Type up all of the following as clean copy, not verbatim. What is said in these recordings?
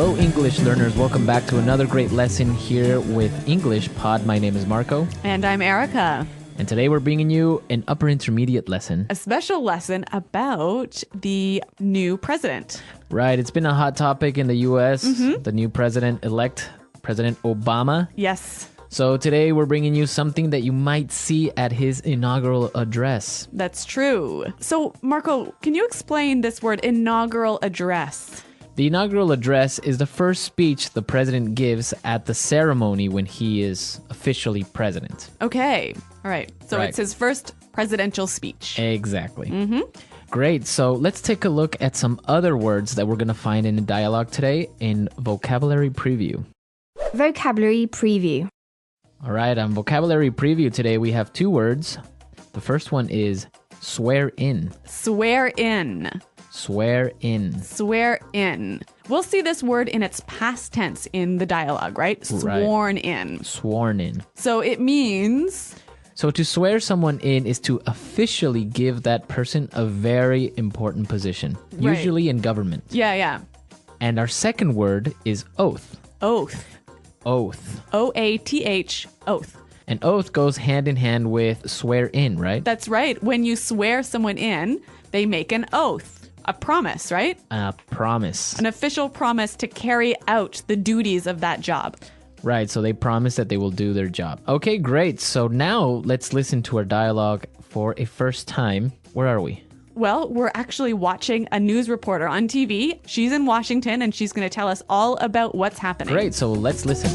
Hello, English learners. Welcome back to another great lesson here with EnglishPod. My name is Marco. And I'm Erica. And today we're bringing you an upper intermediate lesson. A special lesson about the new president. Right. It's been a hot topic in the U.S., the new president-elect, President Obama. Yes. So today we're bringing you something that you might see at his inaugural address. That's true. So, Marco, can you explain this word, inaugural address? The inaugural address is the first speech the president gives at the ceremony when he is officially president. Okay. All right. So Right. It's his first presidential speech. Exactly. Great. So let's take a look at some other words that we're going to find in the dialogue today in Vocabulary Preview. Vocabulary Preview. All right. On Vocabulary Preview today, we have two words. The first one is swear in. Swear in. Swear in. Swear in. We'll see this word in its past tense in the dialogue, right? Sworn in. Sworn in. So it means... So to swear someone in is to officially give that person a very important position, Right. usually in government. Yeah. And our second word is oath. Oath. Oath. O-A-T-H. Oath. An oath goes hand in hand with swear in, right? That's right. When you swear someone in, they make an oath. A promise, right? A promise. An official promise to carry out the duties of that job. Right, so they promise that they will do their job. Okay, great. So now let's listen to our dialogue for a first time. Where are we? Well, we're actually watching a news reporter on TV. She's in Washington, and she's going to tell us all about what's happening. Great, so let's listen.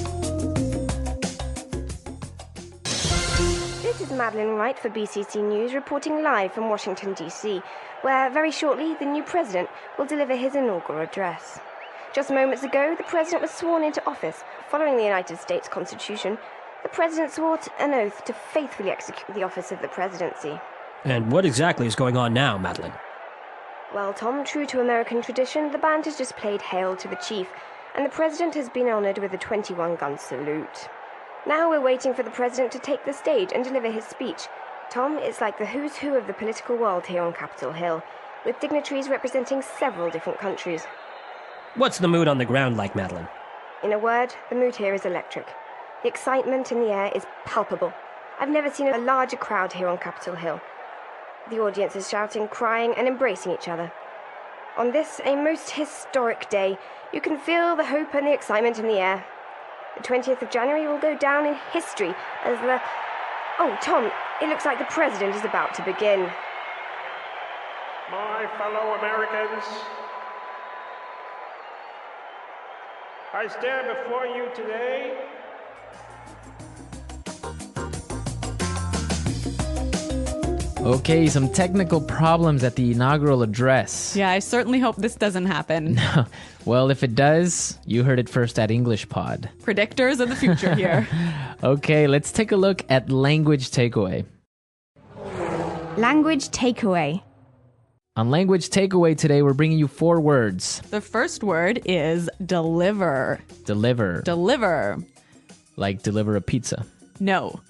This is Madeline Wright for BCC News reporting live from Washington, D.C., where very shortly the new president will deliver his inaugural address. Just moments ago, the president was sworn into office. Following the United States Constitution, the president swore an oath to faithfully execute the office of the presidency. And what exactly is going on now, Madeline? Well, Tom, true to American tradition, the band has just played Hail to the Chief, and the president has been honored with a 21-gun salute. Now we're waiting for the president to take the stage and deliver his speech. Tom, it's like the who's who of the political world here on Capitol Hill, with dignitaries representing several different countries. What's the mood on the ground like, Madeline? In a word, the mood here is electric. The excitement in the air is palpable. I've never seen a larger crowd here on Capitol Hill. The audience is shouting, crying, and embracing each other. On this, a most historic day, you can feel the hope and the excitement in the air. The 20th of January will go down in history as the... Oh, Tom, it looks like the president is about to begin. My fellow Americans, I stand before you today Okay, some technical problems at the inaugural address. Yeah, I certainly hope this doesn't happen. Well, if it does, you heard it first at EnglishPod. Predictors of the future here. Okay, let's take a look at language takeaway. Language takeaway. On language takeaway today, we're bringing you four words. The first word is deliver. Deliver. Deliver. Like deliver a pizza. No.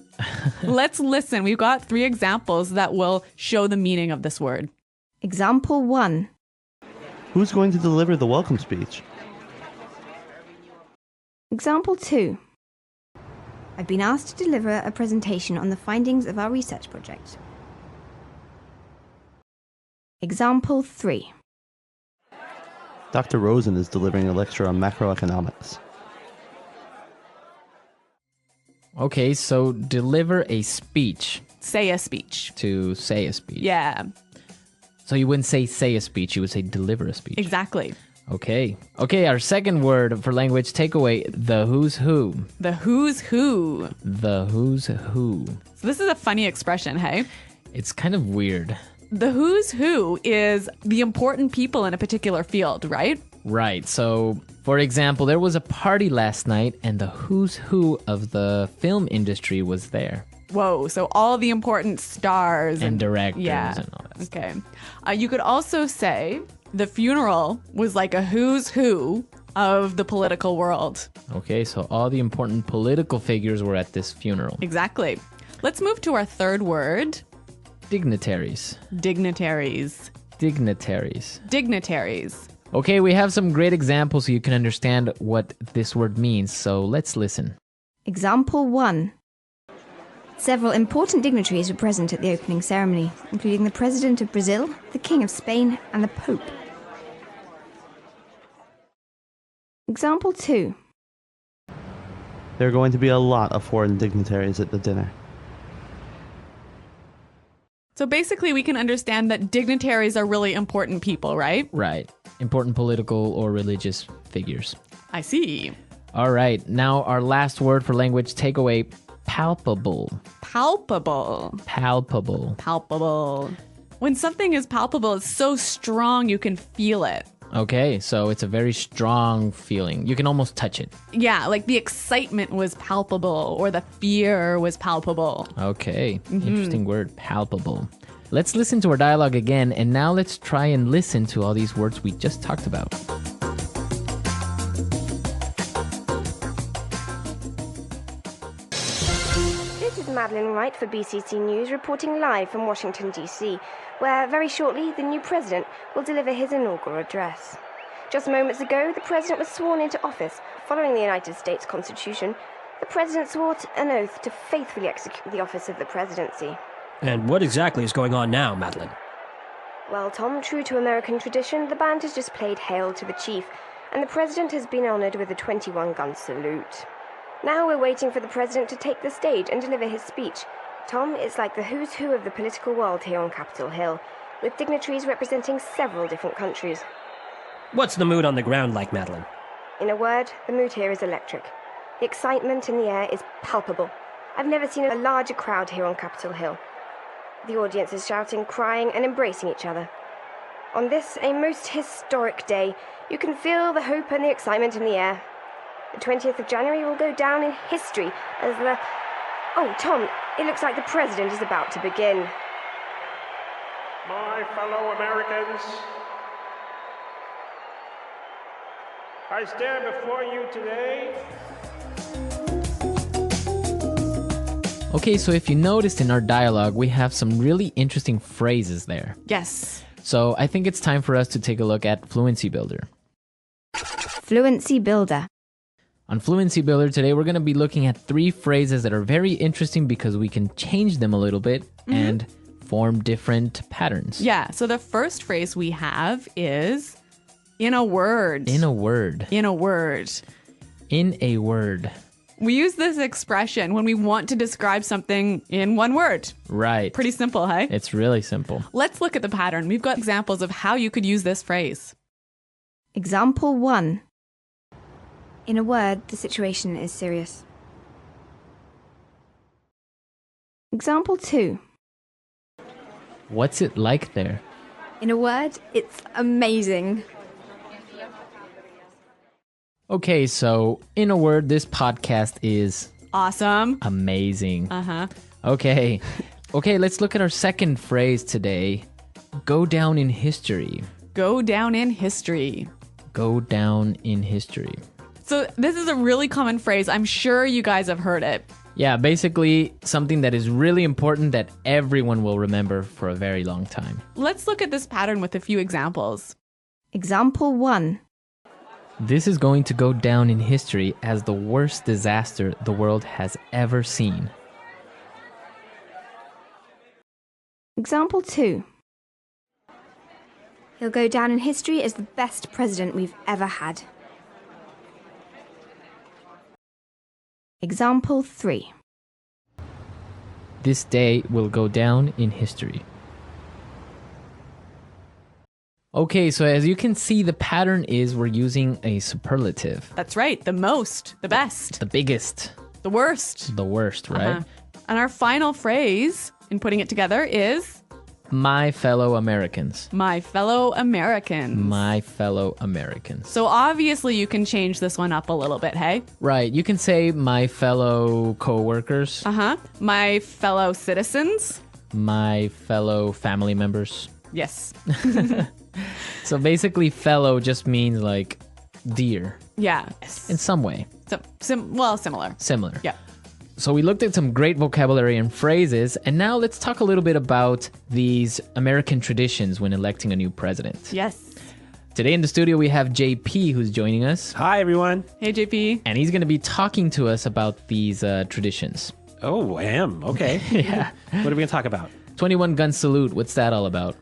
Let's listen. We've got 3 examples that will show the meaning of this word. Example 1. Who's going to deliver the welcome speech? Example 2. I've been asked to deliver a presentation on the findings of our research project. Example 3. Dr. Rosen is delivering a lecture on macroeconomics. Okay, so deliver a speech. Say a speech. To say a speech. Yeah, So you wouldn't say a speech, you would say deliver a speech. exactly. Okay. Okay, our second word for language takeaway, the who's who. The who's who. The who's who. So this is a funny expression, hey? It's kind of weird. The who's who is the important people in a particular field, right? Right. So, for example, there was a party last night and the who's who of the film industry was there. Whoa, so all the important stars. And directors yeah. and all that stuff. Okay. You could also say the funeral was like a who's who of the political world. Okay, so all the important political figures were at this funeral. Exactly. Let's move to our third word. Dignitaries. Dignitaries. Dignitaries. Dignitaries. Okay, we have some great examples so you can understand what this word means. So let's listen. Example 1. Several important dignitaries were present at the opening ceremony, including the President of Brazil, the King of Spain, and the Pope. Example 2. There are going to be a lot of foreign dignitaries at the dinner. So basically, we can understand that dignitaries are really important people, right? Right. Important political or religious figures. I see. All right. Now our last word for language takeaway, palpable. Palpable. Palpable. Palpable. When something is palpable, it's so strong you can feel it. Okay, so it's a very strong feeling. You can almost touch it. Yeah, like the excitement was palpable or the fear was palpable. Okay, interesting word, palpable. Let's listen to our dialogue again, and now let's try and listen to all these words we just talked about. This is Madeline Wright for BCC News, reporting live from Washington, D.C., where very shortly the new president will deliver his inaugural address. Just moments ago, the president was sworn into office. Following the United States Constitution, the president swore an oath to faithfully execute the office of the presidency. And what exactly is going on now, Madeline? Well, Tom, true to American tradition, the band has just played Hail to the Chief, and the president has been honored with a 21-gun salute. Now we're waiting for the president to take the stage and deliver his speech. Tom, it's like the who's who of the political world here on Capitol Hill, with dignitaries representing several different countries. What's the mood on the ground like, Madeline? In a word, the mood here is electric. The excitement in the air is palpable. I've never seen a larger crowd here on Capitol Hill. The audience is shouting, crying, and embracing each other. On this, a most historic day, you can feel the hope and the excitement in the air. The 20th of January will go down in history as the... Oh, Tom, it looks like the president is about to begin. My fellow Americans, I stand before you today. Okay, so if you noticed in our dialogue, we have some really interesting phrases there. Yes. So I think it's time for us to take a look at Fluency Builder. Fluency Builder. On Fluency Builder today, we're going to be looking at 3 phrases that are very interesting because we can change them a little bit and form different patterns. Yeah, so the first phrase we have is in a word. In a word. In a word. In a word. We use this expression when we want to describe something in one word. Right. Pretty simple, hey? It's really simple. Let's look at the pattern. We've got examples of how you could use this phrase. Example 1. In a word, the situation is serious. Example 2. What's it like there? In a word, it's amazing. Okay, so in a word, this podcast is Awesome. amazing. Uh-huh. Okay. Okay, let's look at our second phrase today. Go down in history. Go down in history. Go down in history. So this is a really common phrase. I'm sure you guys have heard it. Yeah, basically something that is really important that everyone will remember for a very long time. Let's look at this pattern with a few examples. Example 1. This is going to go down in history as the worst disaster the world has ever seen. Example 2. He'll go down in history as the best president we've ever had. Example 3. This day will go down in history. Okay, so as you can see, the pattern is we're using a superlative. That's right. The most, the best, The biggest, the worst. the worst, right? Uh-huh. And our final phrase in putting it together is My fellow Americans. my fellow Americans. My fellow Americans. So obviously you can change this one up a little bit, hey? Right, you can say my fellow co-workers, Uh-huh. My fellow citizens. my fellow family members. Yes. So basically fellow just means like dear Yeah. in some way. So, similar. Similar. Yeah. So we looked at some great vocabulary and phrases, and now let's talk a little bit about these American traditions when electing a new president. Yes. Today in the studio, we have JP who's joining us, Hi, everyone. Hey, JP. and he's going to be talking to us about these traditions. Oh, I am. Okay. Yeah. What are we going to talk about? 21 gun salute. What's that all about?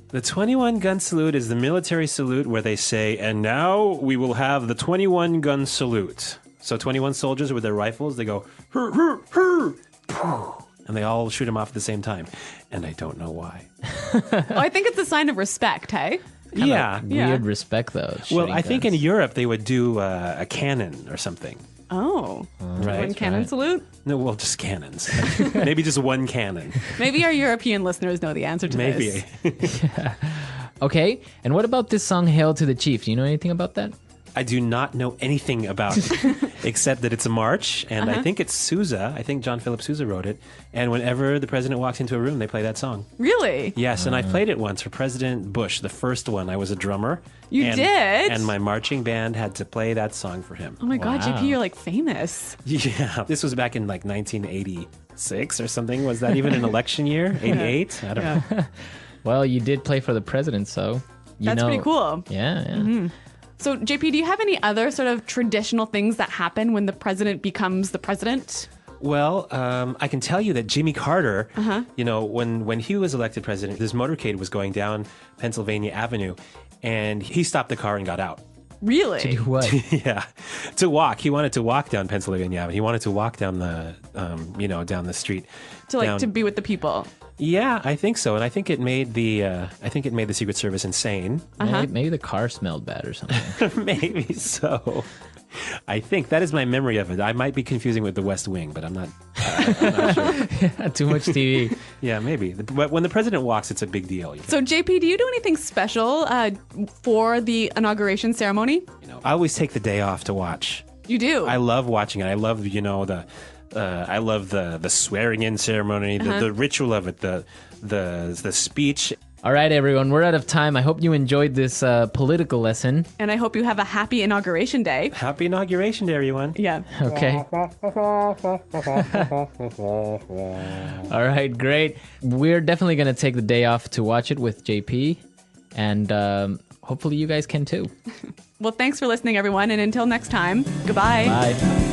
The 21 gun salute is the military salute where they say, and now we will have the 21 gun salute. So 21 soldiers with their rifles, they go, hur, hur, hur, poof, and they all shoot them off at the same time. And I don't know why. I think it's a sign of respect, hey? Yeah. Weird respect, though. Well, shooting I think in guns. Europe they would do a cannon or something. Oh. Right. One cannon salute? No, well, just cannons. Maybe just one cannon. Maybe our European listeners know the answer to Maybe. this. Okay, and what about this song, Hail to the Chief? Do you know anything about that? I do not know anything about it, except that it's a march, and I think it's Sousa. I think John Philip Sousa wrote it. And whenever the president walks into a room, they play that song. Really? Yes, and I played it once for President Bush, the first one. I was a drummer. You did? And my marching band had to play that song for him. Oh my God, Wow. JP, you're like famous. Yeah, this was back in like 1986 or something. Was that even an election year? 88? I don't know. Well, you did play for the president, so you That's know. pretty cool. Yeah. So, JP, do you have any other sort of traditional things that happen when the president becomes the president? Well, I can tell you that Jimmy Carter, when he was elected president, his motorcade was going down Pennsylvania Avenue, and he stopped the car and got out. Really? To do what? Yeah, to walk. He wanted to walk down Pennsylvania Avenue. He wanted to walk down the, down the street. To be with the people. Yeah, I think so, and I think it made the Secret Service insane. Maybe the car smelled bad or something. Maybe so. I think that is my memory of it. I might be confusing with The West Wing, but I'm not sure. Too much TV. Yeah, maybe. But when the president walks, it's a big deal. So, JP, do you do anything special for the inauguration ceremony? I always take the day off to watch. You do? I love watching it. I love, I love the swearing in ceremony, the ritual of it, the speech. All right, everyone, we're out of time. I hope you enjoyed this political lesson. And I hope you have a happy inauguration day. Happy inauguration day, everyone. Yeah. Okay. All right, great. We're definitely going to take the day off to watch it with JP. And hopefully you guys can too. Well, thanks for listening, everyone. And until next time, goodbye. Bye.